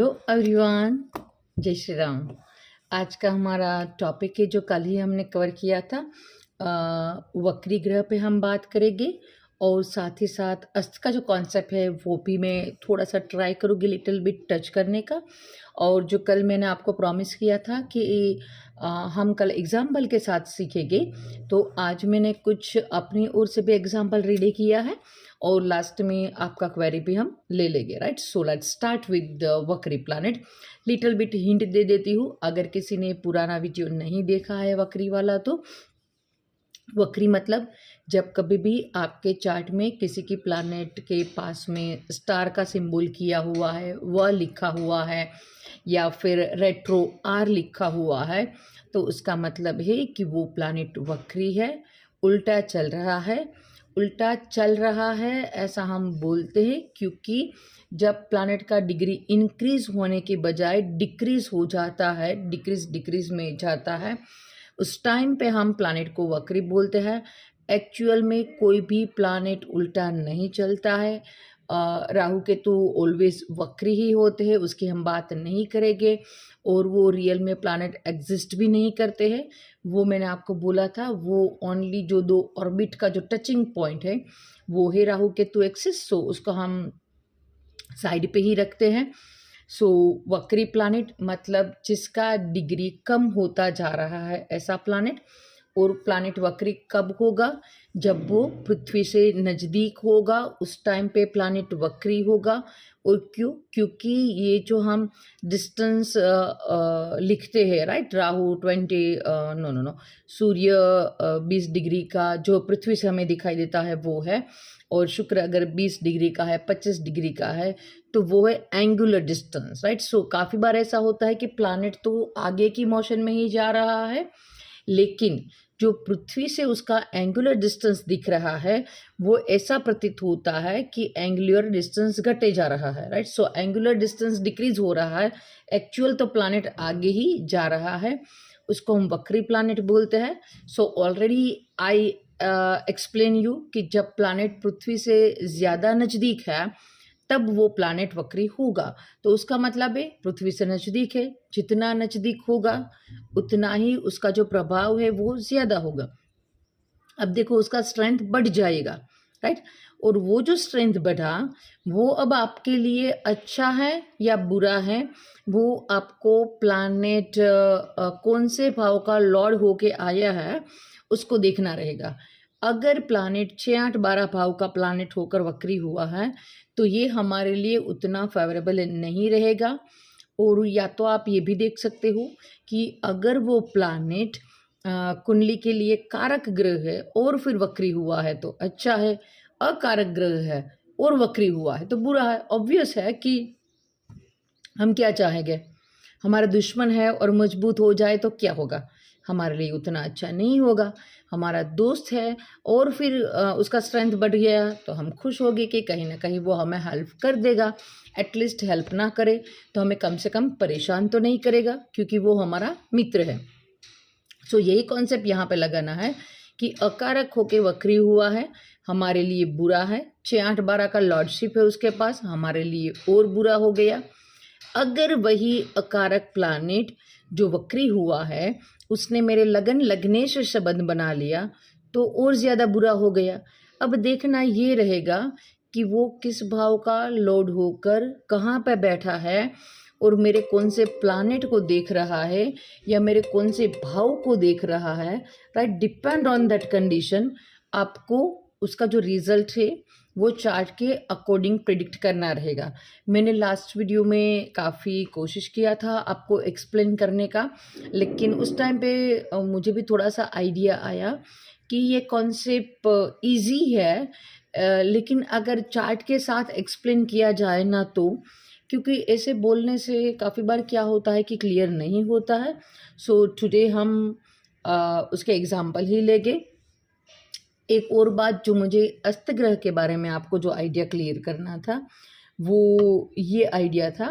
Hello everyone, जय श्री राम। आज का हमारा टॉपिक है जो कल ही हमने कवर किया था। वक्री ग्रह पे हम बात करेंगे और साथ ही साथ अस्त का जो कॉन्सेप्ट है वो भी मैं थोड़ा सा ट्राई करूँगी लिटिल बिट टच करने का। और जो कल मैंने आपको प्रॉमिस किया था कि हम कल एग्जाम्पल के साथ सीखेंगे, तो आज मैंने कुछ अपनी ओर से भी एग्जाम्पल रेडी किया है और लास्ट में आपका क्वेरी भी हम ले लेंगे, right. So let's start with the वक्री प्लैनेट। लिटिल बिट हिंट दे देती हूँ, अगर किसी ने पुराना वीडियो नहीं देखा है वक्री वाला, तो वक्री मतलब जब कभी भी आपके चार्ट में किसी की प्लैनेट के पास में स्टार का सिंबल किया हुआ है, वह लिखा हुआ है या फिर रेट्रो आर लिखा हुआ है, तो उसका मतलब है कि वो प्लैनेट वक्री है, उल्टा चल रहा है। उल्टा चल रहा है ऐसा हम बोलते हैं क्योंकि जब प्लैनेट का डिग्री इंक्रीज होने के बजाय डिक्रीज हो जाता है, डिक्रीज में जाता है, उस टाइम पे हम प्लैनेट को वक्री बोलते हैं। एक्चुअल में कोई भी प्लैनेट उल्टा नहीं चलता है। राहु केतु ऑलवेज वक्री ही होते हैं, उसकी हम बात नहीं करेंगे। और वो रियल में प्लैनेट एग्जिस्ट भी नहीं करते हैं, वो मैंने आपको बोला था। वो ओनली जो दो ऑर्बिट का जो टचिंग पॉइंट है वो है राहु केतु एक्सिस, सो उसको हम साइड पे ही रखते हैं। सो वक्री प्लैनेट मतलब जिसका डिग्री कम होता जा रहा है ऐसा प्लैनेट। और प्लैनेट वक्री कब होगा? जब वो पृथ्वी से नज़दीक होगा, उस टाइम पे प्लैनेट वक्री होगा। और क्यों? क्योंकि ये जो हम डिस्टेंस लिखते हैं, राइट, राहु 20 नो सूर्य 20 डिग्री का जो पृथ्वी से हमें दिखाई देता है वो है, और शुक्र अगर 20 डिग्री का है, 25 डिग्री का है, तो वो है एंगुलर डिस्टेंस, राइट। सो काफ़ी बार ऐसा होता है कि प्लैनेट तो आगे की मोशन में ही जा रहा है, लेकिन जो पृथ्वी से उसका एंगुलर डिस्टेंस दिख रहा है वो ऐसा प्रतीत होता है कि एंगुलर डिस्टेंस घटे जा रहा है, right. So angular distance decrease हो रहा है, एक्चुअल तो प्लैनेट आगे ही जा रहा है, उसको हम वक्री प्लैनेट बोलते हैं। So already I explain you कि जब प्लैनेट पृथ्वी से ज़्यादा नज़दीक है तब वो प्लैनेट वक्री होगा। तो उसका मतलब है पृथ्वी से नज़दीक है, जितना नज़दीक होगा उतना ही उसका जो प्रभाव है वो ज़्यादा होगा। अब देखो उसका स्ट्रेंथ बढ़ जाएगा, राइट। और वो जो स्ट्रेंथ बढ़ा वो अब आपके लिए अच्छा है या बुरा है, वो आपको प्लैनेट कौन से भाव का लॉर्ड होके आया है उसको देखना रहेगा। अगर प्लैनेट 6, 8, 12 भाव का प्लैनेट होकर वक्री हुआ है तो ये हमारे लिए उतना फेवरेबल नहीं रहेगा। और या तो आप ये भी देख सकते हो कि अगर वो प्लैनेट कुंडली के लिए कारक ग्रह है और फिर वक्री हुआ है तो अच्छा है, अकारक ग्रह है और वक्री हुआ है तो बुरा है। ऑब्वियस है कि हम क्या चाहेंगे, हमारा दुश्मन है और मजबूत हो जाए तो क्या होगा, हमारे लिए उतना अच्छा नहीं होगा। हमारा दोस्त है और फिर उसका स्ट्रेंथ बढ़ गया तो हम खुश होंगे कि कहीं ना कहीं वो हमें हेल्प कर देगा। एटलीस्ट हेल्प ना करे तो हमें कम से कम परेशान तो नहीं करेगा, क्योंकि वो हमारा मित्र है। सो यही कॉन्सेप्ट यहाँ पे लगाना है कि अकारक होके वक्री हुआ है, हमारे लिए बुरा है। 6, 8, 12 का लॉर्डशिप है उसके पास, हमारे लिए और बुरा हो गया। अगर वही अकारक प्लैनेट जो वक्री हुआ है उसने मेरे लगन लगने से संबंध बना लिया तो और ज़्यादा बुरा हो गया। अब देखना ये रहेगा कि वो किस भाव का लॉर्ड होकर कहाँ पे बैठा है और मेरे कौन से प्लैनेट को देख रहा है या मेरे कौन से भाव को देख रहा है, right. Depend on that condition आपको उसका जो रिजल्ट है वो चार्ट के अकॉर्डिंग प्रिडिक्ट करना रहेगा। मैंने लास्ट वीडियो में काफ़ी कोशिश किया था आपको एक्सप्लेन करने का, लेकिन उस टाइम पे मुझे भी थोड़ा सा आइडिया आया कि ये कॉन्सेप्ट इजी है, लेकिन अगर चार्ट के साथ एक्सप्लेन किया जाए ना तो, क्योंकि ऐसे बोलने से काफ़ी बार क्या होता है कि क्लियर नहीं होता है। सो टुडे हम उसके एग्जाम्पल ही लेंगे। एक और बात जो मुझे अस्त ग्रह के बारे में आपको जो आइडिया क्लियर करना था वो ये आइडिया था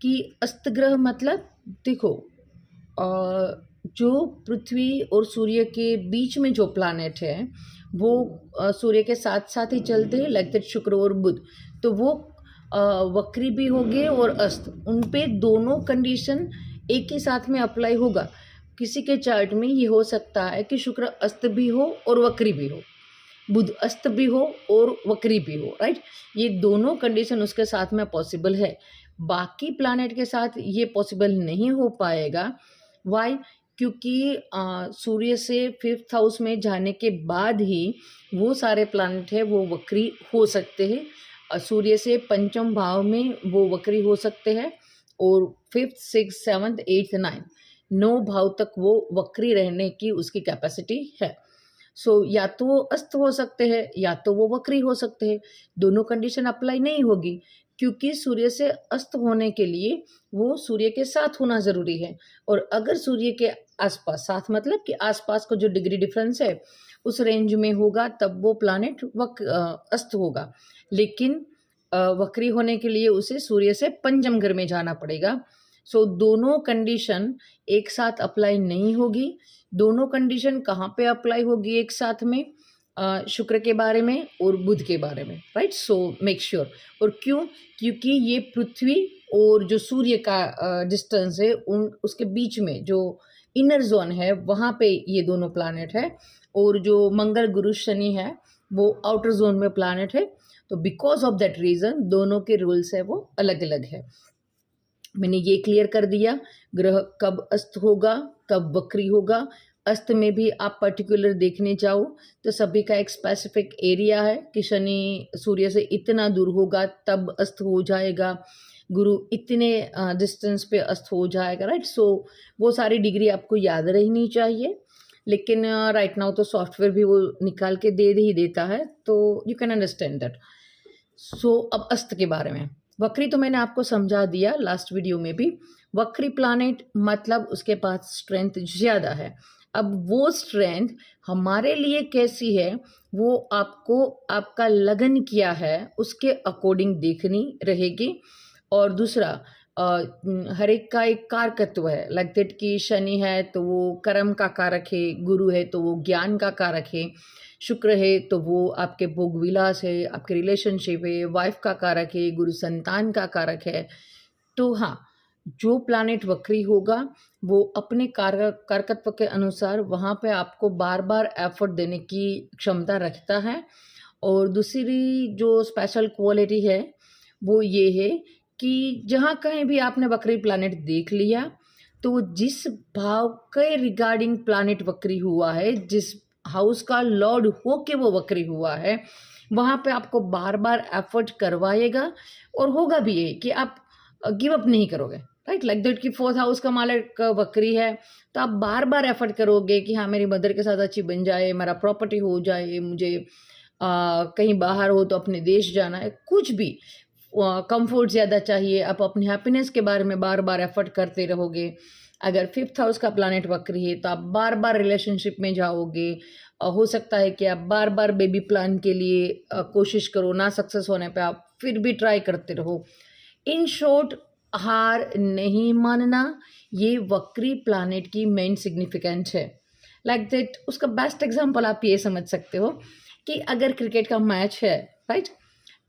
कि अस्त ग्रह मतलब देखो जो पृथ्वी और सूर्य के बीच में जो प्लैनेट है वो सूर्य के साथ साथ ही चलते हैं, लाइक दैट शुक्र और बुध। तो वो वक्री भी होंगे और अस्त, उन पे दोनों कंडीशन एक ही साथ में अप्लाई होगा। किसी के चार्ट में ये हो सकता है कि शुक्र अस्त भी हो और वक्री भी हो, बुध अस्त भी हो और वक्री भी हो, राइट। ये दोनों कंडीशन उसके साथ में पॉसिबल है। बाकी प्लैनेट के साथ ये पॉसिबल नहीं हो पाएगा। वाई? क्योंकि सूर्य से 5th हाउस में जाने के बाद ही वो सारे प्लैनेट है वो वक्री हो सकते हैं। सूर्य से पंचम भाव में वो वक्री हो सकते हैं और 5th 6th 7th 8th 9 9 भाव तक वो वक्री रहने की उसकी कैपेसिटी है। सो या तो वो अस्त हो सकते हैं या तो वो वक्री हो सकते हैं। दोनों कंडीशन अप्लाई नहीं होगी, क्योंकि सूर्य से अस्त होने के लिए वो सूर्य के साथ होना ज़रूरी है। और अगर सूर्य के आसपास, साथ मतलब कि आसपास का जो डिग्री डिफरेंस है उस रेंज में होगा, तब वो प्लैनेट अस्त होगा। लेकिन वक्री होने के लिए उसे सूर्य से पंचम घर में जाना पड़ेगा। सो दोनों कंडीशन एक साथ अप्लाई नहीं होगी। दोनों कंडीशन कहाँ पे अप्लाई होगी एक साथ में? शुक्र के बारे में और बुध के बारे में, राइट। So make sure. और क्यों? क्योंकि ये पृथ्वी और जो सूर्य का डिस्टेंस है उसके बीच में जो इनर जोन है वहाँ पे ये दोनों प्लैनेट है, और जो मंगल गुरु शनि है वो आउटर जोन में प्लैनेट है। तो बिकॉज ऑफ दैट रीज़न दोनों के रूल्स है वो अलग अलग है। मैंने ये क्लियर कर दिया ग्रह कब अस्त होगा, कब वक्री होगा। अस्त में भी आप पर्टिकुलर देखने जाओ तो सभी का एक स्पेसिफिक एरिया है कि शनि सूर्य से इतना दूर होगा तब अस्त हो जाएगा, गुरु इतने डिस्टेंस पे अस्त हो जाएगा, राइट। सो वो सारी डिग्री आपको याद रहनी चाहिए। लेकिन राइट नाउ तो सॉफ्टवेयर भी वो निकाल के दे ही देता है, तो यू कैन अंडरस्टैंड दैट। सो अब अस्त के बारे में, वक्री तो मैंने आपको समझा दिया लास्ट वीडियो में भी। वक्री प्लैनेट मतलब उसके पास स्ट्रेंथ ज़्यादा है। अब वो स्ट्रेंथ हमारे लिए कैसी है वो आपको आपका लगन क्या है उसके अकॉर्डिंग देखनी रहेगी। और दूसरा हर एक का एक कारकत्व है, लाइक दैट कि शनि है तो वो कर्म का कारक है, गुरु है तो वो ज्ञान का कारक है, शुक्र है तो वो आपके भोग विलास है, आपके रिलेशनशिप है, वाइफ का कारक है, गुरु संतान का कारक है। तो हाँ, जो प्लैनेट वक्री होगा वो अपने कारकत्व के अनुसार वहाँ पे आपको बार बार एफर्ट देने की क्षमता रखता है। और दूसरी जो स्पेशल क्वालिटी है वो ये है कि जहाँ कहीं भी आपने वक्री प्लैनेट देख लिया तो जिस भाव के रिगार्डिंग प्लैनेट वक्री हुआ है, जिस हाउस का लॉर्ड हो के वो वक्री हुआ है, वहाँ पे आपको बार बार एफर्ट करवाएगा। और होगा भी ये कि आप गिव अप नहीं करोगे, राइट। लाइक दैट कि 4th हाउस का मालिक वक्री है तो आप बार बार एफर्ट करोगे कि हाँ मेरी मदर के साथ अच्छी बन जाए, मेरा प्रॉपर्टी हो जाए, मुझे कहीं बाहर हो तो अपने देश जाना है, कुछ भी कंफर्ट ज़्यादा चाहिए, आप अपनी हैप्पीनेस के बारे में बार बार एफर्ट करते रहोगे। अगर 5th हाउस का प्लैनेट वक्री है तो आप बार बार रिलेशनशिप में जाओगे। हो सकता है कि आप बार बार बेबी प्लान के लिए कोशिश करो, ना सक्सेस होने पे आप फिर भी ट्राई करते रहो। इन शॉर्ट, हार नहीं मानना ये वक्री प्लैनेट की मेन सिग्निफिकेंस है। लाइक दैट उसका बेस्ट एग्जांपल आप ये समझ सकते हो कि अगर क्रिकेट का मैच है, राइट,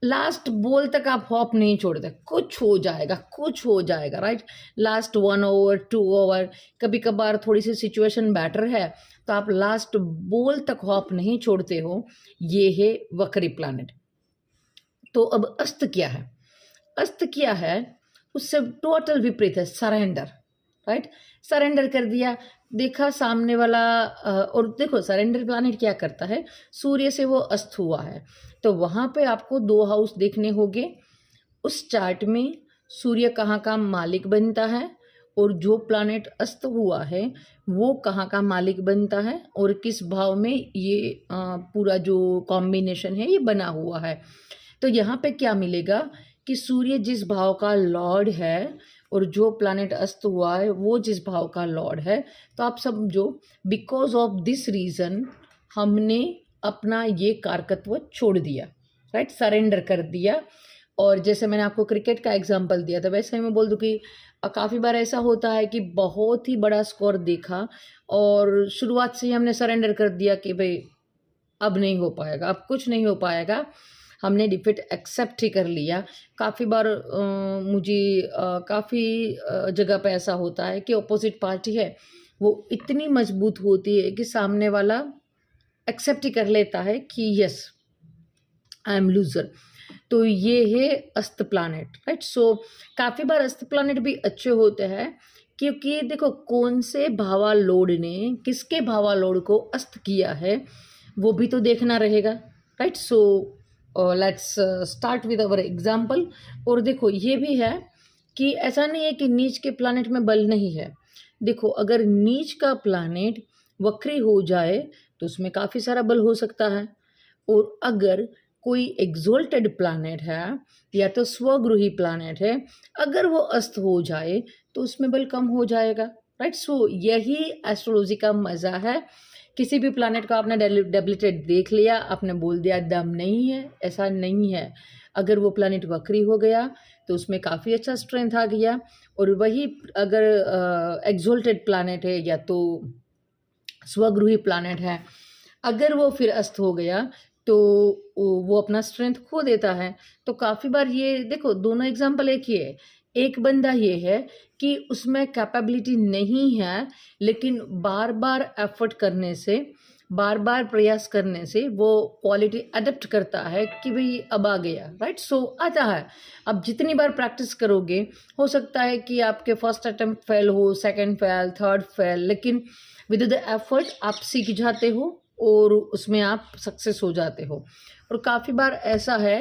लास्ट बॉल तक आप होप नहीं छोड़ते, कुछ हो जाएगा कुछ हो जाएगा, राइट। लास्ट 1 ओवर 2 ओवर, कभी कभार थोड़ी सी सिचुएशन बेटर है तो आप लास्ट बॉल तक होप नहीं छोड़ते हो। ये है वक्री प्लैनेट। तो अब अस्त क्या है? अस्त क्या है उससे टोटल विपरीत है, सरेंडर, राइट। सरेंडर कर दिया, देखा सामने वाला और देखो सरेंडर प्लैनेट क्या करता है, सूर्य से वो अस्त हुआ है तो वहाँ पे आपको 2 हाउस देखने होंगे। उस चार्ट में सूर्य कहाँ का मालिक बनता है और जो प्लैनेट अस्त हुआ है वो कहाँ का मालिक बनता है और किस भाव में ये पूरा जो कॉम्बिनेशन है ये बना हुआ है। तो यहाँ पे क्या मिलेगा कि सूर्य जिस भाव का लॉर्ड है और जो प्लैनेट अस्त हुआ है वो जिस भाव का लॉर्ड है, तो आप समझो बिकॉज ऑफ दिस रीज़न हमने अपना ये कारकत्व छोड़ दिया, राइट, सरेंडर कर दिया। और जैसे मैंने आपको क्रिकेट का एग्जांपल दिया था वैसे मैं बोल दूँ कि काफ़ी बार ऐसा होता है कि बहुत ही बड़ा स्कोर देखा और शुरुआत से ही हमने सरेंडर कर दिया कि भाई अब नहीं हो पाएगा, अब कुछ नहीं हो पाएगा। हमने डिफीट एक्सेप्ट ही कर लिया। काफ़ी बार मुझे काफ़ी जगह पे ऐसा होता है कि अपोजिट पार्टी है वो इतनी मजबूत होती है कि सामने वाला एक्सेप्ट ही कर लेता है कि यस आई एम लूजर। तो ये है अस्त प्लानेट, राइट। सो काफ़ी बार अस्त प्लानेट भी अच्छे होते हैं, क्योंकि देखो कौन से भावालोड ने किसके भावालोड को अस्त किया है वो भी तो देखना रहेगा, right. So let's start with our example. और देखो ये भी है कि ऐसा नहीं है कि नीच के प्लानेट में बल नहीं है। देखो अगर नीच का प्लानेट वक्री हो जाए तो उसमें काफ़ी सारा बल हो सकता है, और अगर कोई एग्जोल्टेड प्लानेट है या तो स्वगृही प्लानेट है, अगर वो अस्त हो जाए तो उसमें बल कम हो जाएगा, राइट। सो यही एस्ट्रोलॉजी का मज़ा है। किसी भी प्लानेट को आपने डेबिलिटेड देख लिया, आपने बोल दिया दम नहीं है, ऐसा नहीं है। अगर वो प्लानेट वक्री हो गया तो उसमें काफ़ी अच्छा स्ट्रेंथ आ गया, और वही अगर एग्जोल्टेड प्लानेट है या तो स्वगृही प्लानेट है, अगर वो फिर अस्त हो गया तो वो अपना स्ट्रेंथ खो देता है। तो काफ़ी बार ये देखो दोनों एग्जाम्पल एक ही है। एक बंदा ये है कि उसमें कैपेबिलिटी नहीं है, लेकिन बार बार एफर्ट करने से, बार बार प्रयास करने से वो क्वालिटी अडेप्ट करता है कि भाई अब आ गया, राइट। सो आता है। अब जितनी बार प्रैक्टिस करोगे हो सकता है कि आपके फर्स्ट अटेम्प्ट फेल हो, सेकंड फेल, थर्ड फेल, लेकिन विद द एफर्ट आप सीख जाते हो और उसमें आप सक्सेस हो जाते हो। और काफ़ी बार ऐसा है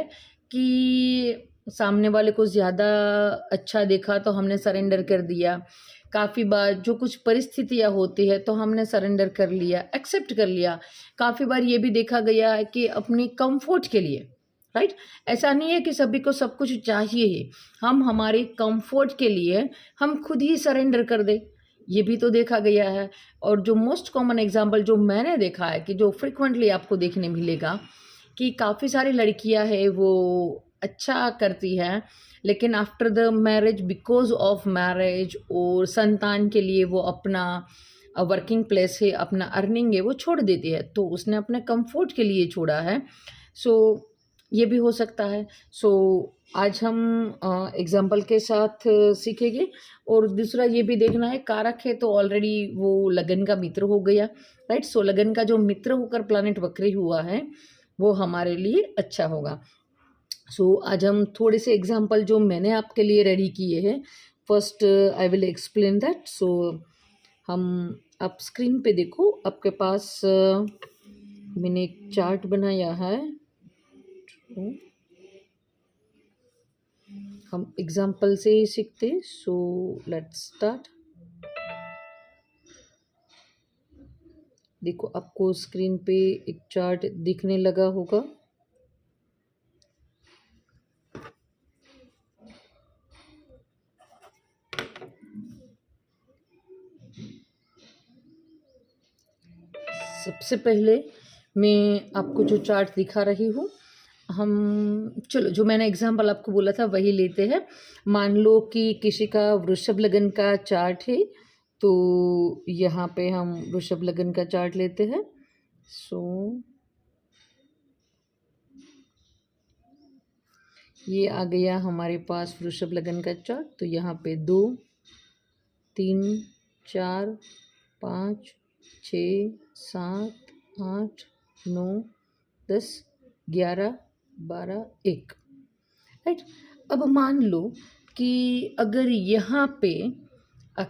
कि सामने वाले को ज़्यादा अच्छा देखा तो हमने सरेंडर कर दिया। काफ़ी बार जो कुछ परिस्थितियाँ होती है तो हमने सरेंडर कर लिया, एक्सेप्ट कर लिया। काफ़ी बार ये भी देखा गया है कि अपनी कंफर्ट के लिए, राइट। ऐसा नहीं है कि सभी को सब कुछ चाहिए ही, हम हमारे कंफर्ट के लिए हम खुद ही सरेंडर कर दें, ये भी तो देखा गया है। और जो मोस्ट कॉमन एग्जांपल जो मैंने देखा है कि जो फ्रिक्वेंटली आपको देखने मिलेगा कि काफ़ी सारी लड़कियां हैं वो अच्छा करती हैं, लेकिन after the marriage, because of marriage और संतान के लिए वो अपना वर्किंग प्लेस है, अपना अर्निंग है वो छोड़ देती है, तो उसने अपने कंफर्ट के लिए छोड़ा है। सो ये भी हो सकता है। सो आज हम एग्जाम्पल के साथ सीखेंगे। और दूसरा ये भी देखना है, कारक है तो ऑलरेडी वो लगन का मित्र हो गया, राइट। सो लगन का जो मित्र होकर प्लानेट वक्री हुआ है वो हमारे लिए अच्छा होगा। सो आज हम थोड़े से एग्जाम्पल जो मैंने आपके लिए रेडी किए हैं, first I will explain that. So हम आप स्क्रीन पे देखो, आपके पास मैंने एक चार्ट बनाया है। हम एग्जाम्पल से ही सीखते, सो लेट्स स्टार्ट। देखो आपको स्क्रीन पे एक चार्ट दिखने लगा होगा। सबसे पहले मैं आपको जो चार्ट दिखा रही हूँ, हम चलो जो मैंने एग्जाम्पल आपको बोला था वही लेते हैं। मान लो कि किसी का वृषभ लगन का चार्ट है, तो यहाँ पे हम वृषभ लगन का चार्ट लेते हैं। सो ये आ गया हमारे पास वृषभ लगन का चार्ट। तो यहाँ पे 2, 3, 4, 5, 6, 7, 8, 9, 10, 11, 12, 1, राइट। अब मान लो कि अगर यहाँ पे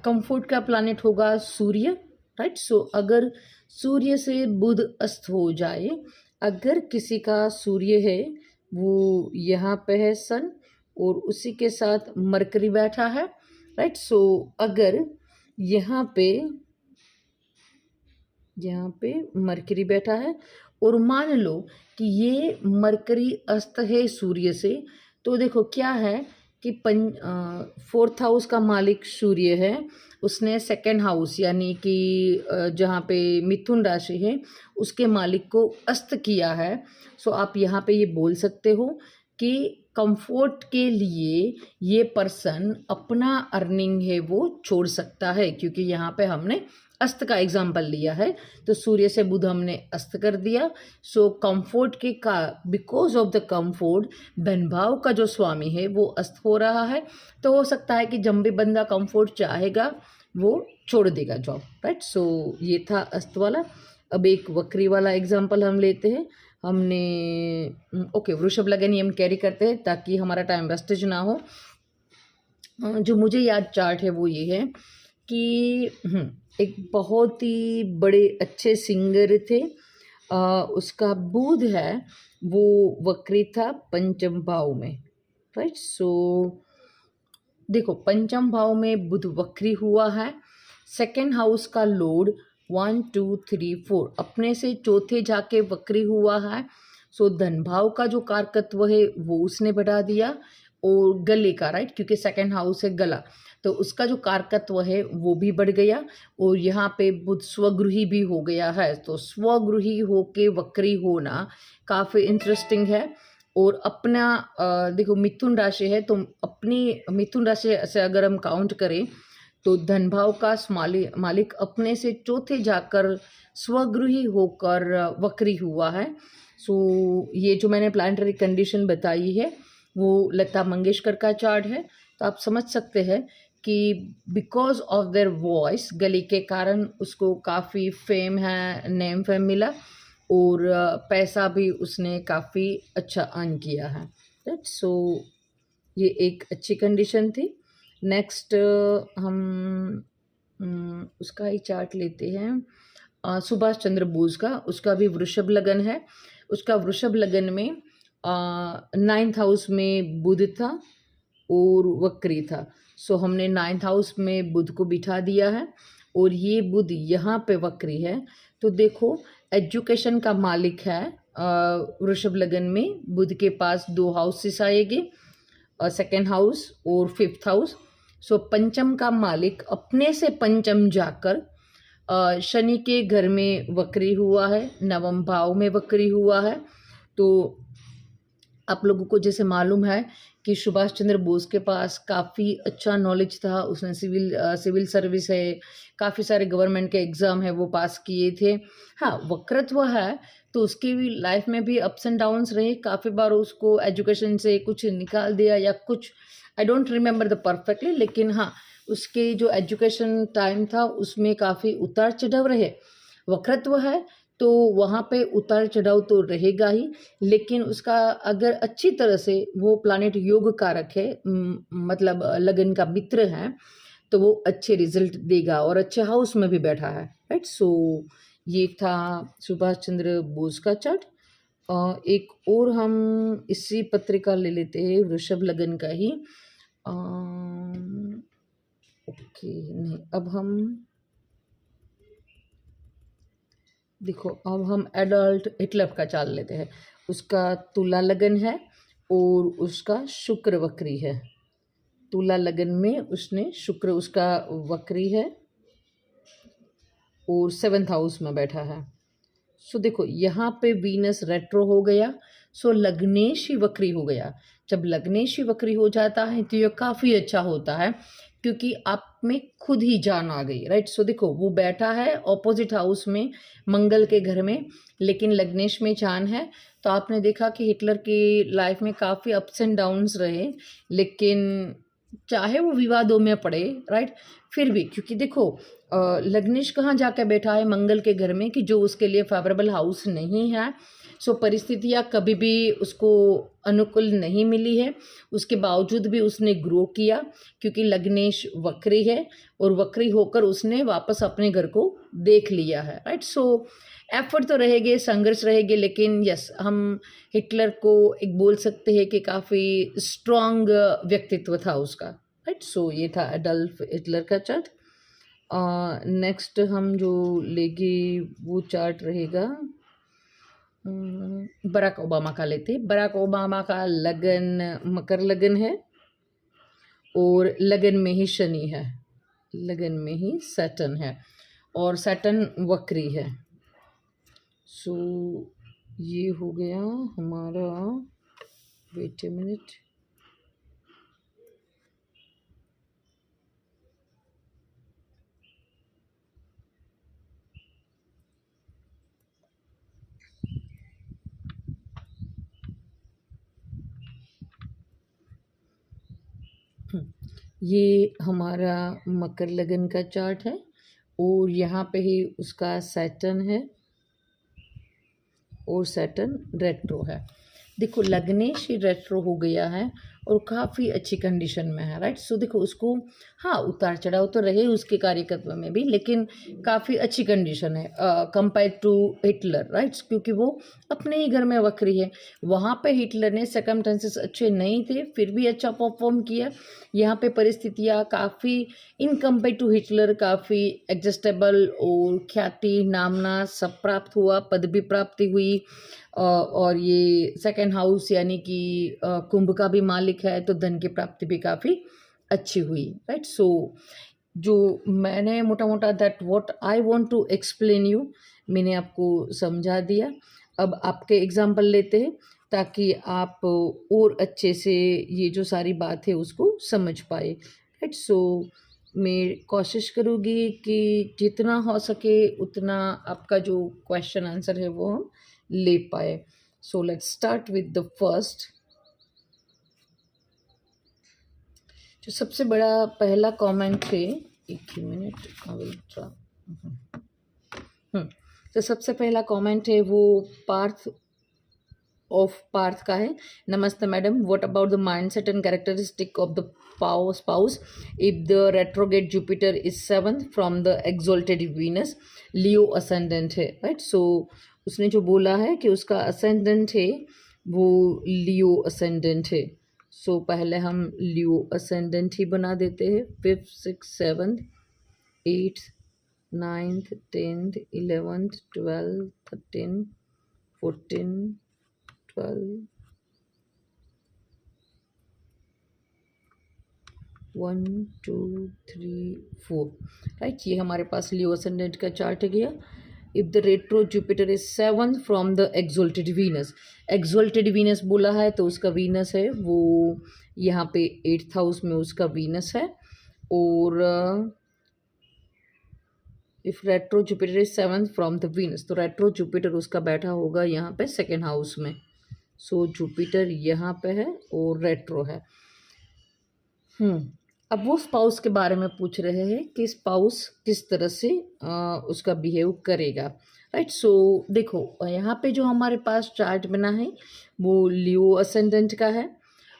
कंफर्ट का प्लानेट होगा सूर्य, राइट। सो अगर सूर्य से बुध अस्त हो जाए, अगर किसी का सूर्य है वो यहाँ पे है सन, और उसी के साथ मरकरी बैठा है, राइट। सो अगर यहाँ पे मरकरी बैठा है, और मान लो कि ये मरकरी अस्त है सूर्य से, तो देखो क्या है कि 4th हाउस का मालिक सूर्य है, उसने 2nd हाउस यानी कि जहाँ पे मिथुन राशि है उसके मालिक को अस्त किया है। सो आप यहाँ पे ये बोल सकते हो कि कंफर्ट के लिए ये पर्सन अपना अर्निंग है वो छोड़ सकता है, क्योंकि यहाँ पे हमने अस्त का एग्जाम्पल लिया है, तो सूर्य से बुध हमने अस्त कर दिया। सो कंफर्ट के का बिकॉज ऑफ द कंफर्ट धन भाव का जो स्वामी है वो अस्त हो रहा है। तो हो सकता है कि जब भी बंदा कंफर्ट चाहेगा वो छोड़ देगा जॉब, राइट। सो ये था अस्त वाला। अब एक वक्री वाला एग्जाम्पल हम लेते हैं। हमने ओके वृषभ लगन ही हम कैरी करते हैं ताकि हमारा टाइम वेस्टेज ना हो। जो मुझे याद चार्ट है वो ये है कि एक बहुत ही बड़े अच्छे सिंगर थे, उसका बुध है वो वक्री था पंचम भाव में, राइट। सो देखो पंचम भाव में बुध वक्री हुआ है। सेकेंड हाउस का लोड 1 2 3 4 अपने से चौथे जाके वक्री हुआ है। सो धन भाव का जो कारकत्व है वो उसने बढ़ा दिया, और गले का, राइट, क्योंकि सेकेंड हाउस है गला, तो उसका जो कारकत्व है वो भी बढ़ गया। और यहाँ पे बुध स्वगृही भी हो गया है, तो स्वगृही होके वक्री होना काफ़ी इंटरेस्टिंग है। और अपना देखो मिथुन राशि है, तो अपनी मिथुन राशि से अगर हम काउंट करें तो धन भाव का मालिक अपने से चौथे जाकर स्वगृही होकर वक्री हुआ है। सो ये जो मैंने प्लानिटरी कंडीशन बताई है वो लता मंगेशकर का चार्ट है। तो आप समझ सकते हैं कि बिकॉज ऑफ देयर वॉइस, गले के कारण उसको काफ़ी फेम है, नेम फेम मिला, और पैसा भी उसने काफ़ी अच्छा अर्न किया है, राइट। सो ये एक अच्छी कंडीशन थी। नेक्स्ट हम उसका ही चार्ट लेते हैं, सुभाष चंद्र बोस का। उसका भी वृषभ लगन है। उसका वृषभ लगन में 9th हाउस में बुध था और वक्री था। सो हमने 9th हाउस में बुध को बिठा दिया है, और ये बुध यहाँ पे वक्री है। तो देखो एजुकेशन का मालिक है वृषभ लगन में, बुध के पास 2 हाउसेस आएंगे, सेकेंड हाउस और 5th हाउस। सो पंचम का मालिक अपने से पंचम जाकर शनि के घर में वक्री हुआ है, नवम भाव में वक्री हुआ है। तो आप लोगों को जैसे मालूम है कि सुभाष चंद्र बोस के पास काफ़ी अच्छा नॉलेज था, उसने सिविल सर्विस है, काफ़ी सारे गवर्नमेंट के एग्ज़ाम है वो पास किए थे। हाँ, वक्रत्व है तो उसकी भी लाइफ में भी अप्स एंड डाउन्स रहे, काफ़ी बार उसको एजुकेशन से कुछ निकाल दिया या कुछ, I don't remember the perfectly, लेकिन हाँ उसके जो एजुकेशन टाइम था उसमें काफ़ी उतार चढ़ाव रहे। वक्रत्व है तो वहाँ पे उतार चढ़ाव तो रहेगा ही, लेकिन उसका अगर अच्छी तरह से वो प्लानेट योग कारक है, मतलब लगन का मित्र है, तो वो अच्छे रिजल्ट देगा और अच्छे हाउस में भी बैठा है, राइट। सो ये था सुभाष चंद्र बोस का चार्ट। एक और हम इसी पत्रिका ले लेते हैं वृषभ लगन का ही। ओके नहीं, अब हम देखो अब हम एडल्ट हिटलर का चाल लेते हैं। उसका तुला लगन है और उसका शुक्र वक्री है। तुला लगन में उसने शुक्र उसका वक्री है और 7th हाउस में बैठा है। सो देखो यहाँ पे वीनस रेट्रो हो गया, सो लग्नेश ही वक्री हो गया। जब लग्नेश ही वक्री हो जाता है तो ये काफ़ी अच्छा होता है, क्योंकि आप में खुद ही जान आ गई, राइट। सो देखो वो बैठा है ऑपोजिट हाउस में मंगल के घर में, लेकिन लग्नेश में जान है। तो आपने देखा कि हिटलर की लाइफ में काफ़ी अप्स एंड डाउन्स रहे, लेकिन चाहे वो विवादों में पड़े, राइट, फिर भी क्योंकि देखो लग्नेश कहाँ जाकर बैठा है मंगल के घर में कि जो उसके लिए फेवरेबल हाउस नहीं है। सो परिस्थितियाँ कभी भी उसको अनुकूल नहीं मिली है, उसके बावजूद भी उसने ग्रो किया, क्योंकि लग्नेश वक्री है और वक्री होकर उसने वापस अपने घर को देख लिया है, राइट। सो एफर्ट तो रहेंगे, संघर्ष रहेंगे, लेकिन यस हम हिटलर को एक बोल सकते हैं कि काफ़ी स्ट्रॉन्ग व्यक्तित्व था उसका, राइट। सो ये था एडल्फ हिटलर का चार्ट। नेक्स्ट हम जो लेंगे वो चार्ट रहेगा बराक ओबामा का लेते। बराक ओबामा का लगन मकर लगन है और लगन में ही शनि है, लगन में ही सैटर्न है और सैटर्न वक्री है। सो ये हो गया हमारा, वेट ए मिनट, ये हमारा मकर लगन का चार्ट है और यहाँ पे ही उसका सैटर्न है और सैटर्न रेट्रो है। देखो लग्नेश ही रेट्रो हो गया है और काफ़ी अच्छी कंडीशन में है, राइट। सो देखो उसको, हाँ उतार चढ़ाव तो रहे उसके कार्यकत्व में भी, लेकिन काफ़ी अच्छी कंडीशन है कंपेयर टू हिटलर, राइट, क्योंकि वो अपने ही घर में वक्री है। वहाँ पे हिटलर ने सर्कमस्टेंसेस अच्छे नहीं थे फिर भी अच्छा परफॉर्म किया। यहाँ पे परिस्थितियाँ काफ़ी इन कंपेयर टू हिटलर काफ़ी एडजस्टेबल और ख्याति नामना सब प्राप्त हुआ, पदवी प्राप्ति हुई। और ये सेकंड हाउस यानी कि कुंभ का भी मालिक है तो धन की प्राप्ति भी काफ़ी अच्छी हुई, राइट। सो जो मैंने मोटा मोटा that what I want to explain you, मैंने आपको समझा दिया। अब आपके एग्जाम्पल लेते हैं ताकि आप और अच्छे से ये जो सारी बात है उसको समझ पाए, राइट। सो मैं कोशिश करूँगी कि जितना हो सके उतना आपका जो क्वेश्चन आंसर है वो हम ले पाए। So let's start with the first. जो सबसे बड़ा पहला कमेंट है, एक ही मिनट, तो सबसे पहला कमेंट है वो पार्थ ऑफ पार्थ का है। नमस्ते madam, what about the mindset and characteristic of the spouse if the retrograde Jupiter is 7th from the exalted Venus, Leo ascendant है, राइट। सो उसने जो बोला है कि उसका ascendant है वो लियो ascendant है। सो पहले हम लियो ascendant ही बना देते हैं। 5th 6th 7th 8th 9th 10th 11th 12th 13th 14th 12th 1 2 3 4, right. ये हमारे पास लियो असेंडेंट का चार्ट गया। If the retro Jupiter is 7 from the exalted Venus, exalted Venus बोला है तो उसका वीनस है वो यहाँ पे 8th हाउस में उसका वीनस है। और if retro Jupiter is 7 from the Venus तो रेट्रो जुपिटर उसका बैठा होगा यहाँ पे 2nd हाउस में। सो जुपिटर यहाँ पे है और रेट्रो है। अब वो स्पाउस के बारे में पूछ रहे हैं कि स्पाउस किस तरह से उसका बिहेव करेगा, राइट। सो देखो यहाँ पे जो हमारे पास चार्ट बना है वो लियो असेंडेंट का है।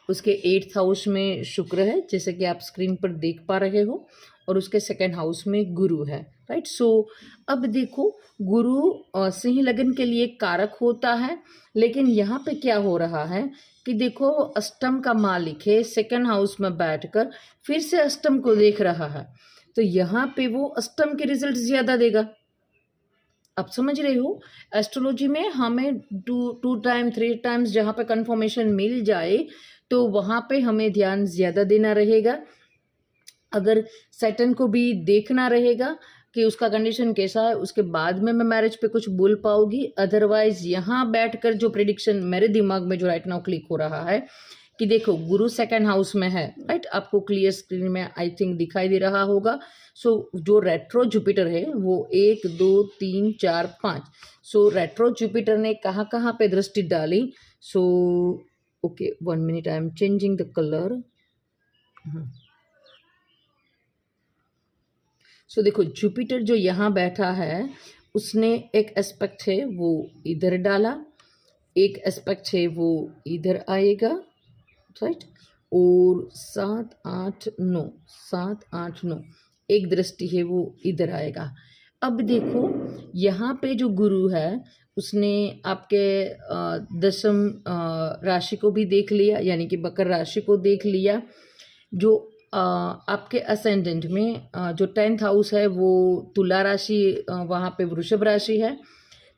उसके 8th हाउस में शुक्र है जैसे कि आप स्क्रीन पर देख पा रहे हो, और उसके 2nd हाउस में गुरु है, राइट। सो अब देखो गुरु सिंह लगन के लिए कारक होता है, लेकिन यहाँ पे क्या हो रहा है कि देखो अष्टम का मालिक है 2nd हाउस में बैठकर फिर से अष्टम को देख रहा है, तो यहाँ पे वो अष्टम के रिजल्ट ज़्यादा देगा। आप समझ रहे हो, एस्ट्रोलॉजी में हमें 2 टाइम 3 टाइम्स जहाँ पे कंफर्मेशन मिल जाए तो वहाँ पे हमें ध्यान ज़्यादा देना रहेगा। अगर सैटर्न को भी देखना रहेगा कि उसका कंडीशन कैसा है, उसके बाद में मैं मैरिज पे कुछ बोल पाऊँगी। अदरवाइज यहाँ बैठकर जो प्रिडिक्शन मेरे दिमाग में जो राइट नाउ क्लिक हो रहा है कि देखो गुरु 2nd हाउस में है, राइट। आपको क्लियर स्क्रीन में आई थिंक दिखाई दे रहा होगा। सो जो रेट्रो जुपिटर है वो 1 2 3 4 5, सो रेट्रो जुपिटर ने कहाँ कहाँ पे दृष्टि डाली। So okay 1 minute, I am changing the colour. So देखो जुपिटर जो यहाँ बैठा है उसने एक एस्पेक्ट है वो इधर डाला, एक एस्पेक्ट है वो इधर आएगा, राइट। और 7 8 9 7 8 9 एक दृष्टि है वो इधर आएगा। अब देखो यहाँ पे जो गुरु है उसने आपके 10th राशि को भी देख लिया, यानी कि मकर राशि को देख लिया। जो आपके असेंडेंट में जो 10th हाउस है वो तुला राशि, वहाँ पे वृषभ राशि है,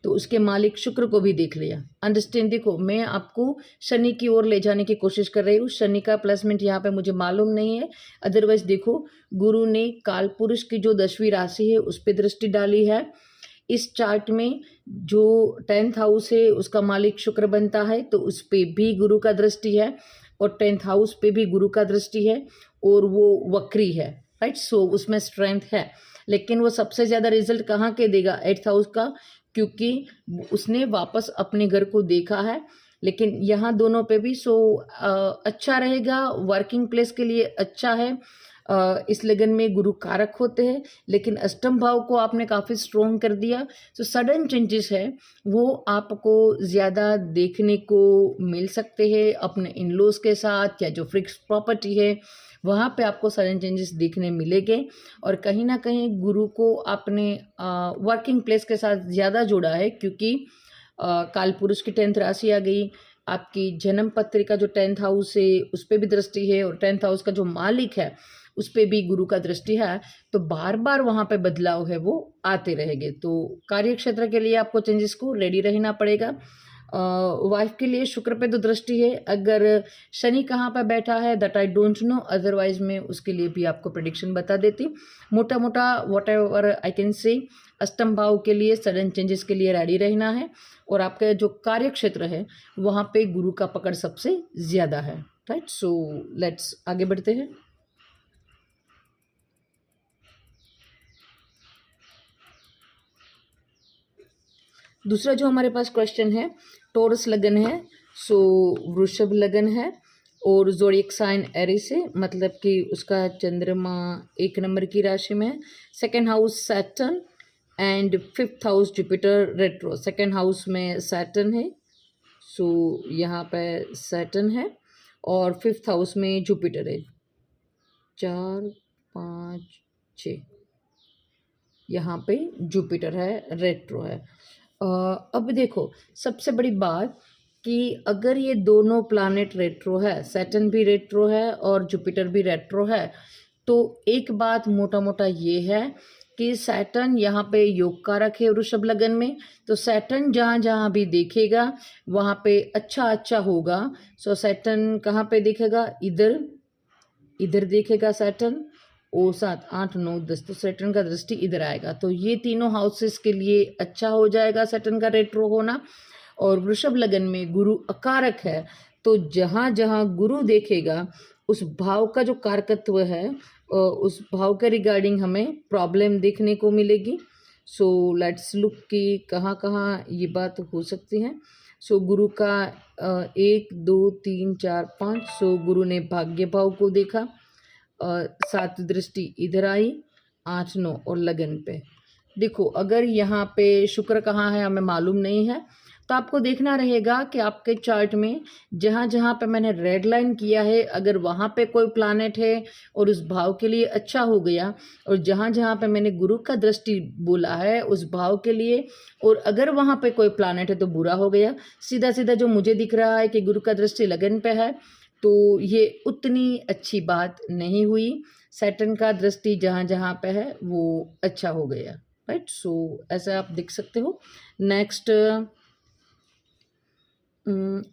तो उसके मालिक शुक्र को भी देख लिया। अंडरस्टैंड, देखो मैं आपको शनि की ओर ले जाने की कोशिश कर रही हूँ। शनि का प्लेसमेंट यहाँ पे मुझे मालूम नहीं है, अदरवाइज देखो गुरु ने काल पुरुष की जो 10वीं राशि है उस पर दृष्टि डाली है। इस चार्ट में जो 10th हाउस है उसका मालिक शुक्र बनता है तो उस पर भी गुरु का दृष्टि है, और 10th हाउस पे भी गुरु का दृष्टि है, और वो वक्री है, राइट। सो उसमें स्ट्रेंथ है, लेकिन वो सबसे ज़्यादा रिजल्ट कहाँ के देगा, 8th हाउस का, क्योंकि उसने वापस अपने घर को देखा है। लेकिन यहाँ दोनों पे भी अच्छा रहेगा, वर्किंग प्लेस के लिए अच्छा है। इस लगन में गुरु कारक होते हैं, लेकिन अष्टम भाव को आपने काफ़ी स्ट्रोंग कर दिया, तो सडन चेंजेस है वो आपको ज़्यादा देखने को मिल सकते हैं अपने इन लॉज के साथ, या जो फिक्स प्रॉपर्टी है वहाँ पे आपको सडन चेंजेस देखने मिलेंगे। और कहीं ना कहीं गुरु को आपने वर्किंग प्लेस के साथ ज़्यादा जोड़ा है, क्योंकि काल पुरुष की 10th राशि आ गई, आपकी जन्म पत्रिका जो 10th हाउस है उस पर भी दृष्टि है, और 10th हाउस का जो मालिक है उस पर भी गुरु का दृष्टि है, तो बार बार वहाँ पे बदलाव है वो आते रहेंगे। तो कार्य क्षेत्र के लिए आपको चेंजेस को रेडी रहना पड़ेगा। वाइफ के लिए शुक्र पे तो दृष्टि है, अगर शनि कहाँ पर बैठा है that I don't know, otherwise मैं उसके लिए भी आपको प्रेडिक्शन बता देती। मोटा मोटा what ever I can say, अष्टम भाव के लिए सडन चेंजेस के लिए रेडी रहना है, और आपका जो कार्य क्षेत्र है वहाँ पे गुरु का पकड़ सबसे ज़्यादा है, राइट। सो लेट्स आगे बढ़ते हैं। दूसरा जो हमारे पास क्वेश्चन है, टॉरस लगन है, वृषभ लगन है, और ज़ोडिएक साइन एरिस है, मतलब कि उसका चंद्रमा 1 नंबर की राशि में है। Second house Saturn and 5th house Jupiter retro. Second house में सैटर्न है, यहाँ पे सैटर्न है, और 5th हाउस में जुपिटर है। 4 5 6 यहाँ पे जुपिटर है, रेट्रो है। अब देखो सबसे बड़ी बात कि अगर ये दोनों प्लैनेट रेट्रो है, सैटर्न भी रेट्रो है और जुपिटर भी रेट्रो है, तो एक बात मोटा मोटा ये है कि सैटर्न यहाँ पे योग कारक है वृषभ लगन में, तो सैटर्न जहाँ जहाँ भी देखेगा वहाँ पे अच्छा होगा। सैटर्न कहाँ पे देखेगा, इधर देखेगा सैटर्न, और 7 8 9 10, तो सैटर्न का दृष्टि इधर आएगा, तो ये तीनों हाउसेस के लिए अच्छा हो जाएगा सैटर्न का रेट्रो होना। और वृषभ लगन में गुरु अकारक है, तो जहाँ जहाँ गुरु देखेगा उस भाव का जो कारकत्व है उस भाव के रिगार्डिंग हमें प्रॉब्लम देखने को मिलेगी। लेट्स लुक कि कहाँ कहाँ ये बात हो सकती है। गुरु का 1 2 3 4 5, गुरु ने भाग्य भाव को देखा, 7 दृष्टि इधर आई, 8 9 और लगन पे। देखो अगर यहाँ पे शुक्र कहाँ है हमें मालूम नहीं है, तो आपको देखना रहेगा कि आपके चार्ट में जहाँ जहाँ पे मैंने रेड लाइन किया है, अगर वहाँ पे कोई प्लैनेट है और उस भाव के लिए अच्छा हो गया, और जहाँ जहाँ पे मैंने गुरु का दृष्टि बोला है उस भाव के लिए, और अगर वहाँ पे कोई प्लैनेट है तो बुरा हो गया। सीधा सीधा जो मुझे दिख रहा है कि गुरु का दृष्टि लगन पे है, तो ये उतनी अच्छी बात नहीं हुई। सैटर्न का दृष्टि जहाँ जहाँ पे है वो अच्छा हो गया, राइट। ऐसा आप देख सकते हो। नेक्स्ट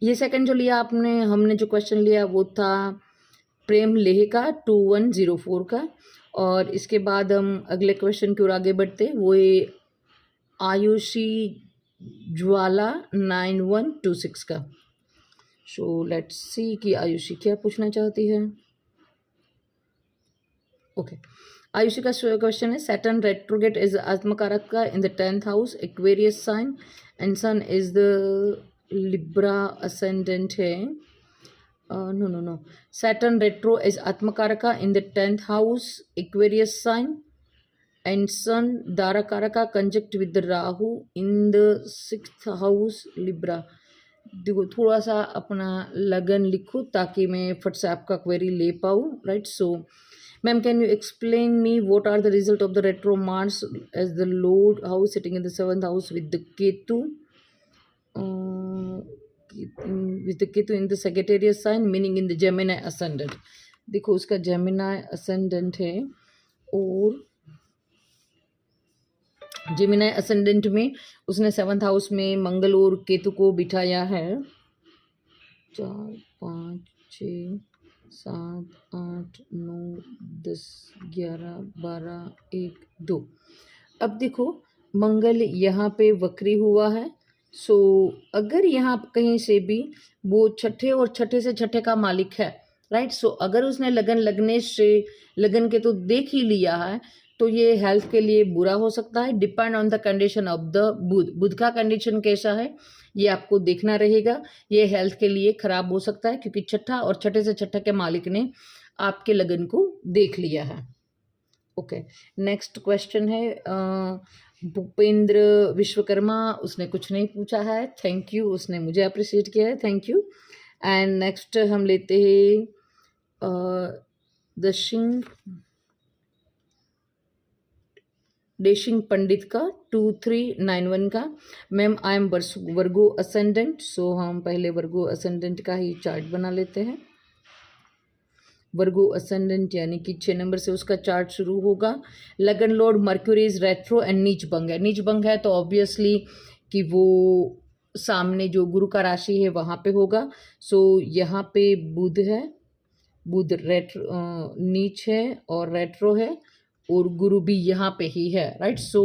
ये सेकंड जो लिया आपने, हमने जो क्वेश्चन लिया वो था प्रेम लेह का 2104 का, और इसके बाद हम अगले क्वेश्चन की ओर आगे बढ़ते, वो ये आयुषी ज्वाला 9126 का। लेट्स सी कि आयुषी क्या पूछना चाहती है। ओके, आयुषी का क्वेश्चन है सैटर्न रेट्रोगेट इज आत्मकारक का in the 10th house, Aquarius sign, and sun is the Libra ascendant है। No, Saturn retro is atmakaraka in the 10th house, Aquarius sign, and sun darakaraka conjunct with Rahu in the 6th house, Libra. देखो थोड़ा सा अपना लगन लिखो ताकि मैं फट से आपका क्वेरी ले पाऊँ, right. Ma'am can you explain me what are the result of the retro Mars as the lord house sitting in the 7th house with the Ketu, with the Ketu in the Sagittarius sign, meaning in the Gemini ascendant। देखो उसका Gemini ascendant है, और Gemini ascendant में उसने 7th house में मंगल और केतु को बिठाया है। 4 5 6 7 8 9 10 11 12 1 2। अब देखो मंगल यहाँ पे वक्री हुआ है, अगर यहाँ कहीं से भी वो छठे और छठे से छठे का मालिक है, राइट। अगर उसने लगन लगने से लगन के तो देख ही लिया है, तो ये हेल्थ के लिए बुरा हो सकता है। Depend on the condition of the Budh, Budh का कंडीशन कैसा है ये आपको देखना रहेगा। ये हेल्थ के लिए खराब हो सकता है क्योंकि छठा और छठे से छठा के मालिक ने आपके लगन को देख लिया है। ओके, नेक्स्ट क्वेश्चन है भूपेंद्र विश्वकर्मा, उसने कुछ नहीं पूछा है, थैंक यू, उसने मुझे अप्रिशिएट किया है, थैंक यू। एंड नेक्स्ट हम लेते हैं दशिंग देशिंग पंडित का 2391 का। Ma'am I am Virgo ascendant, so हम पहले वर्गो असेंडेंट का ही चार्ट बना लेते हैं। वर्गो असेंडेंट यानी कि 6 नंबर से उसका चार्ट शुरू होगा। लगन Lord mercury is retro and नीच भंग है। नीच भंग है तो ऑब्वियसली कि वो सामने जो गुरु का राशि है वहाँ पे होगा। सो यहाँ पे बुध है, बुध रेट्रो नीच है और रेट्रो है, और गुरु भी यहाँ पे ही है, राइट। सो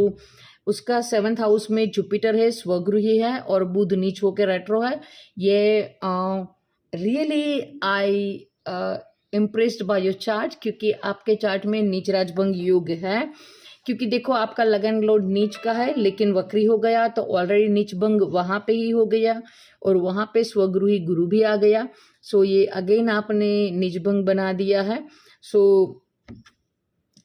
उसका 7th हाउस में जुपिटर है, स्वगृही है, और बुध नीच होकर रेट्रो है। ये really I impressed by your chart, क्योंकि आपके चार्ट में नीच राजभंग योग है। क्योंकि देखो आपका लगन लॉर्ड नीच का है लेकिन वक्री हो गया, तो ऑलरेडी नीच भंग वहाँ पे ही हो गया और वहाँ पे स्वगृही गुरु भी आ गया। सो ये अगेन आपने नीच भंग बना दिया है। सो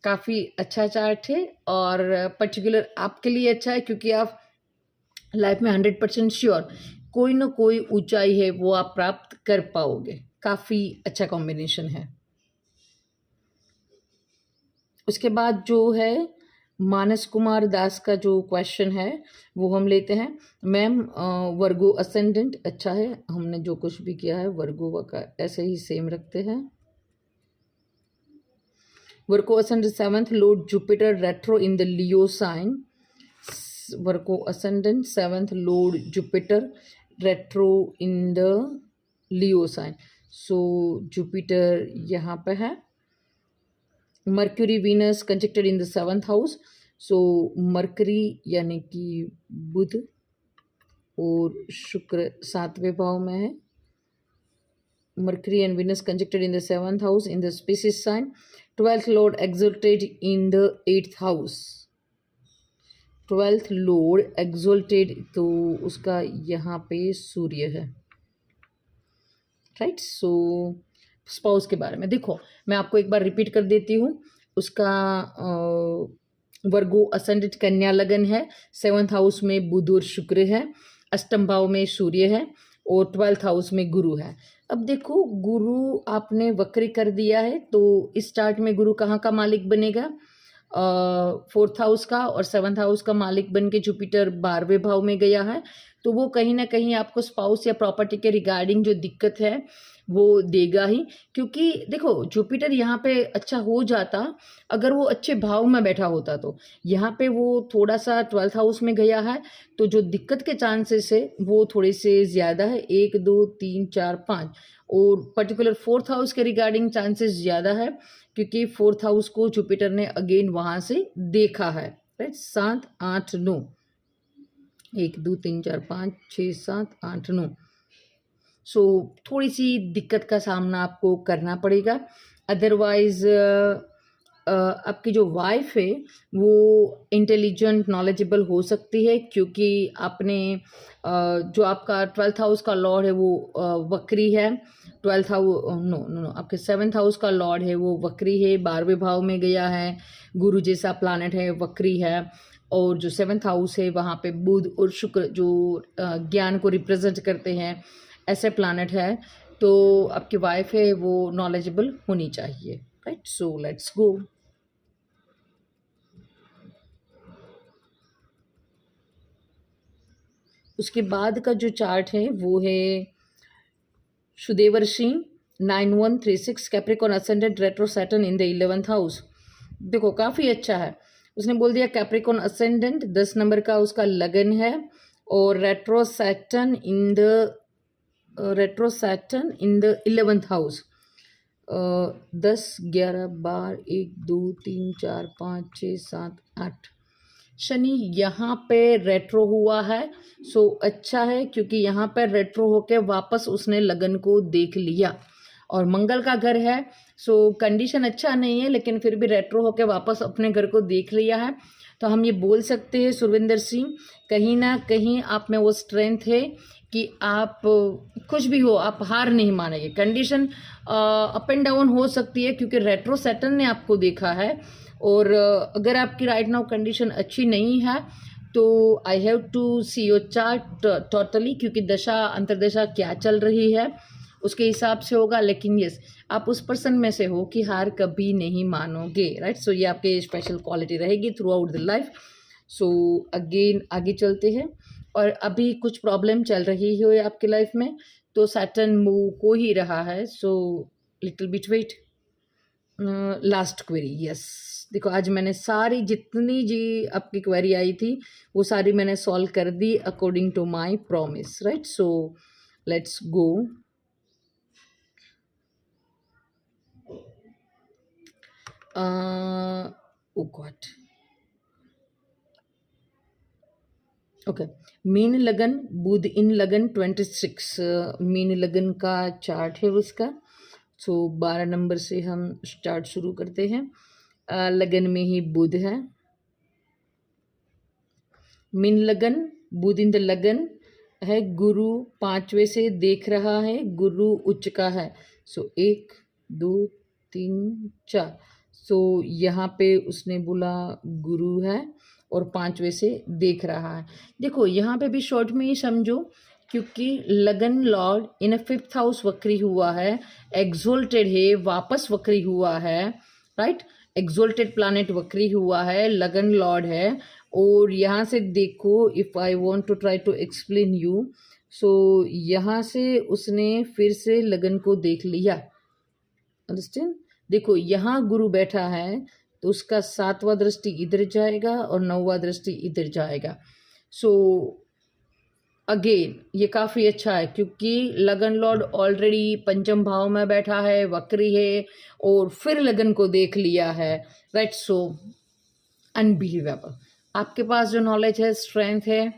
काफ़ी अच्छा चार्ट है और पर्टिकुलर आपके लिए अच्छा है क्योंकि आप लाइफ में 100% श्योर कोई ना कोई ऊंचाई है वो आप प्राप्त कर पाओगे। काफ़ी अच्छा कॉम्बिनेशन है। उसके बाद जो है मानस कुमार दास का जो क्वेश्चन है वो हम लेते हैं। मैम वर्गो असेंडेंट अच्छा है, हमने जो कुछ भी किया है वर्गो का ऐसे ही सेम रखते हैं। Virgo ascendant 7th lord Jupiter retro in the Leo sign. Virgo ascendant 7th lord Jupiter retro in the Leo sign. So Jupiter यहाँ पे है। Mercury Venus conjuncted in the 7th house. So Mercury यानी कि बुध और शुक्र 7वें भाव में है। Mercury and Venus conjuncted in the 7th house in the Pisces sign. 12th lord exalted in the 8th house. 12th lord exalted तो उसका यहाँ पे सूर्य है, राइट। सो स्पाउस के बारे में देखो, मैं आपको एक बार रिपीट कर देती हूँ। उसका वर्गो असेंडेंट कन्या लगन है, 7th हाउस में बुध और शुक्र है, अष्टम भाव में सूर्य है और 12th हाउस में गुरु है। अब देखो गुरु आपने वक्री कर दिया है तो इस चार्ट में गुरु कहाँ का मालिक बनेगा? 4th हाउस का, और 7th हाउस का मालिक बन के जुपिटर 12वें भाव में गया है। तो वो कहीं ना कहीं आपको स्पाउस या प्रॉपर्टी के रिगार्डिंग जो दिक्कत है वो देगा ही। क्योंकि देखो जुपिटर यहाँ पे अच्छा हो जाता अगर वो अच्छे भाव में बैठा होता, तो यहाँ पे वो थोड़ा सा 12th हाउस में गया है तो जो दिक्कत के चांसेस है वो थोड़े से ज़्यादा है, 1 2 3 4 5, और पर्टिकुलर 4th हाउस के रिगार्डिंग चांसेस ज़्यादा है क्योंकि 4th हाउस को जुपिटर ने अगेन वहाँ से देखा है, राइट। 7 8 9, 1 2 3 4 5 6 7 8 9। सो थोड़ी सी दिक्कत का सामना आपको करना पड़ेगा। अदरवाइज आपकी जो वाइफ है वो इंटेलिजेंट नॉलेजेबल हो सकती है क्योंकि आपने जो आपका 12th हाउस का लॉर्ड है वो वक्री है। 12th house no no no आपके 7th हाउस का लॉर्ड है वो वक्री है, 12वें भाव में गया है, गुरु जैसा प्लानट है, वक्री है। और जो 7th हाउस है वहाँ पे बुध और शुक्र जो ज्ञान को रिप्रेजेंट करते हैं ऐसे प्लानट है। तो आपकी वाइफ है वो नॉलेजेबल होनी चाहिए, राइट। सो लेट्स गो। उसके बाद का जो चार्ट है वो है सुदेवर्षि 9136 Capricorn ascendant retro Saturn in the 11th house. देखो काफ़ी अच्छा है, उसने बोल दिया कैप्रिकॉन असेंडेंट 10 नंबर का उसका लगन है और retro Saturn in the 11th house. 10 11 12 1 2 3 4 5 6 7 8 Shani यहाँ पे रेट्रो हुआ है। सो अच्छा है क्योंकि यहाँ पे रेट्रो होके वापस उसने लगन को देख लिया। और मंगल का घर है, सो कंडीशन अच्छा नहीं है, लेकिन फिर भी रेट्रो होकर वापस अपने घर को देख लिया है। तो हम ये बोल सकते हैं सुरविंदर सिंह, कहीं ना कहीं आप में वो स्ट्रेंथ है कि आप कुछ भी हो आप हार नहीं मानेंगे। कंडीशन अप एंड डाउन हो सकती है क्योंकि रेट्रो सैटर्न ने आपको देखा है, और अगर आपकी राइट नाउ कंडीशन अच्छी नहीं है तो I have to see your chart totally, क्योंकि दशा अंतरदशा क्या चल रही है उसके हिसाब से होगा। लेकिन यस, आप उस पर्सन में से हो कि हार कभी नहीं मानोगे, राइट। सो ये आपके स्पेशल क्वालिटी रहेगी through out the life. So again आगे चलते हैं, और अभी कुछ प्रॉब्लम चल रही है आपके लाइफ में, तो सैटर्न मूव हो ही रहा है। So little bit wait. Last query, yes. देखो आज मैंने सारी जितनी जी आपकी क्वेरी आई थी वो सारी मैंने सॉल्व कर दी according to my promise, right. So let's go. Oh God, okay. मीन लगन, बुध इन लगन 26 मीन लगन का चार्ट है उसका। सो 12 नंबर से हम स्टार्ट शुरू करते हैं। लगन में ही बुध है, मीन लगन, बुध इन द लगन है, गुरु 5वें से देख रहा है, गुरु उच्च का है। सो 1 2 3 4, सो यहाँ पे उसने बोला गुरु है और 5वें से देख रहा है। देखो यहाँ पे भी शॉर्ट में ही समझो, क्योंकि लगन लॉर्ड इन 5th हाउस वक्री हुआ है, एक्सोल्टेड है, वापस वक्री हुआ है, राइट। एक्सोल्टेड प्लानेट वक्री हुआ है, लगन लॉर्ड है। और यहाँ से देखो, if I want to try to explain you, so यहाँ से उसने फिर से लगन को देख लिया, अंडरस्टैंड। देखो यहाँ गुरु बैठा है तो उसका 7वां दृष्टि इधर जाएगा और 9वां दृष्टि इधर जाएगा। सो अगेन ये काफ़ी अच्छा है, क्योंकि लगन लॉर्ड ऑलरेडी पंचम भाव में बैठा है, वक्री है, और फिर लगन को देख लिया है, राइट। सो अनबिलीवेबल, आपके पास जो नॉलेज है, स्ट्रेंथ है,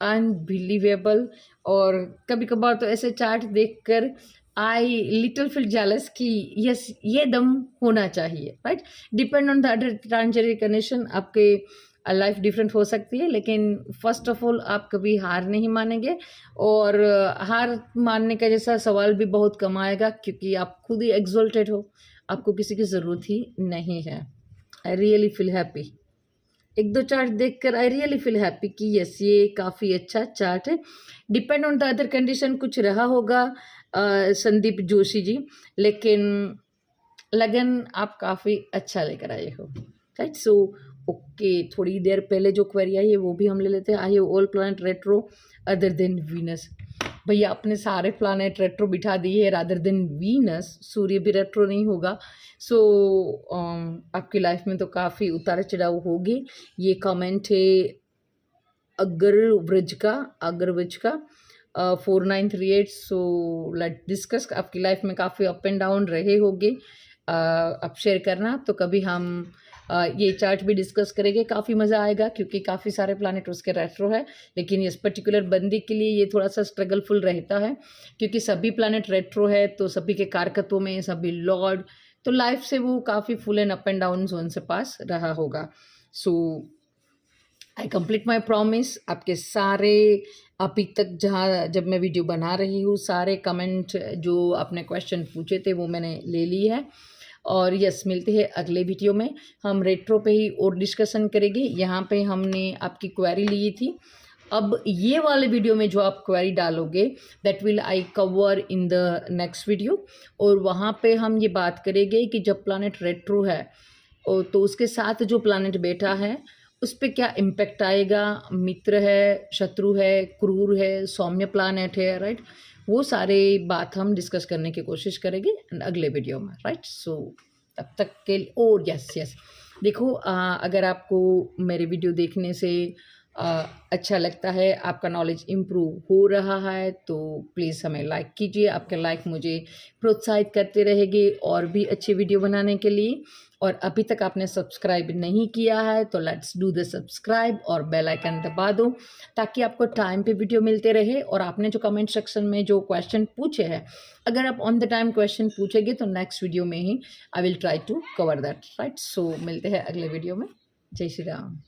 अनबिलीवेबल। और कभी कभार तो ऐसे चार्ट देखकर आई लिटिल फील जेलस कि यस ये दम होना चाहिए, right. Depend on the other transitory condition, आपके लाइफ डिफरेंट हो सकती है, लेकिन फर्स्ट ऑफ ऑल आप कभी हार नहीं मानेंगे, और हार मानने का जैसा सवाल भी बहुत कम आएगा, क्योंकि आप खुद ही एक्सोल्टेड हो, आपको किसी की ज़रूरत ही नहीं है। I really feel happy, 1-2 chart देखकर आई रियली फील हैप्पी कि यस ये काफ़ी अच्छा चार्ट है। Depend on the other condition कुछ रहा होगा संदीप जोशी जी, लेकिन लगन आप काफ़ी अच्छा लेकर आए हो, राइट। सो ओके, थोड़ी देर पहले जो क्वेरी आई है वो भी हम ले लेते हैं। I have all planet retro other than Venus. भैया अपने सारे प्लैनेट रेट्रो बिठा दिए रादर देन वीनस, सूर्य भी रेट्रो नहीं होगा। सो आपकी लाइफ में तो काफ़ी उतार चढ़ाव होगी। ये कमेंट है अग्रव्रज का 4938। सो लेट डिस्कस, आपकी लाइफ में काफ़ी अप एंड डाउन रहे होंगे, आप शेयर करना, तो कभी हम ये चार्ट भी डिस्कस करेंगे, काफ़ी मज़ा आएगा, क्योंकि काफ़ी सारे प्लैनेट उसके रेट्रो है। लेकिन इस पर्टिकुलर बंदी के लिए ये थोड़ा सा स्ट्रगलफुल रहता है, क्योंकि सभी प्लैनेट रेट्रो है, तो सभी के कारकत्वों में सभी लॉर्ड, तो लाइफ से वो काफ़ी full and up and down zone से पास रहा होगा। सो आई कंप्लीट माई प्रॉमिस। आपके सारे अभी तक जहाँ जब मैं वीडियो बना रही हूँ, सारे कमेंट जो आपने क्वेश्चन पूछे थे वो मैंने ले ली है। और यस, मिलते हैं अगले वीडियो में, हम रेट्रो पे ही और डिस्कशन करेंगे। यहाँ पे हमने आपकी क्वेरी ली थी, अब ये वाले वीडियो में जो आप क्वेरी डालोगे that will I cover in the next video, और वहाँ पे हम ये बात करेंगे कि जब प्लैनेट रेट्रो है तो उसके साथ जो प्लैनेट बैठा है उस पर क्या इम्पेक्ट आएगा, मित्र है, शत्रु है, क्रूर है, सौम्य प्लैनेट है, राइट। वो सारे बात हम डिस्कस करने की कोशिश करेंगे अगले वीडियो में, राइट। सो तब तक के लिए, और यस देखो, अगर आपको मेरे वीडियो देखने से अच्छा लगता है, आपका नॉलेज इम्प्रूव हो रहा है, तो प्लीज़ हमें लाइक कीजिए। आपके लाइक मुझे प्रोत्साहित करते रहेंगे और भी अच्छी वीडियो बनाने के लिए। और अभी तक आपने सब्सक्राइब नहीं किया है तो लेट्स डू द सब्सक्राइब और बेल आइकन दबा दो, ताकि आपको टाइम पे वीडियो मिलते रहे। और आपने जो कमेंट सेक्शन में जो क्वेश्चन पूछे हैं, अगर आप ऑन द टाइम क्वेश्चन पूछेंगे तो नेक्स्ट वीडियो में ही I will try to cover that, right. So मिलते हैं अगले वीडियो में। जय श्री राम।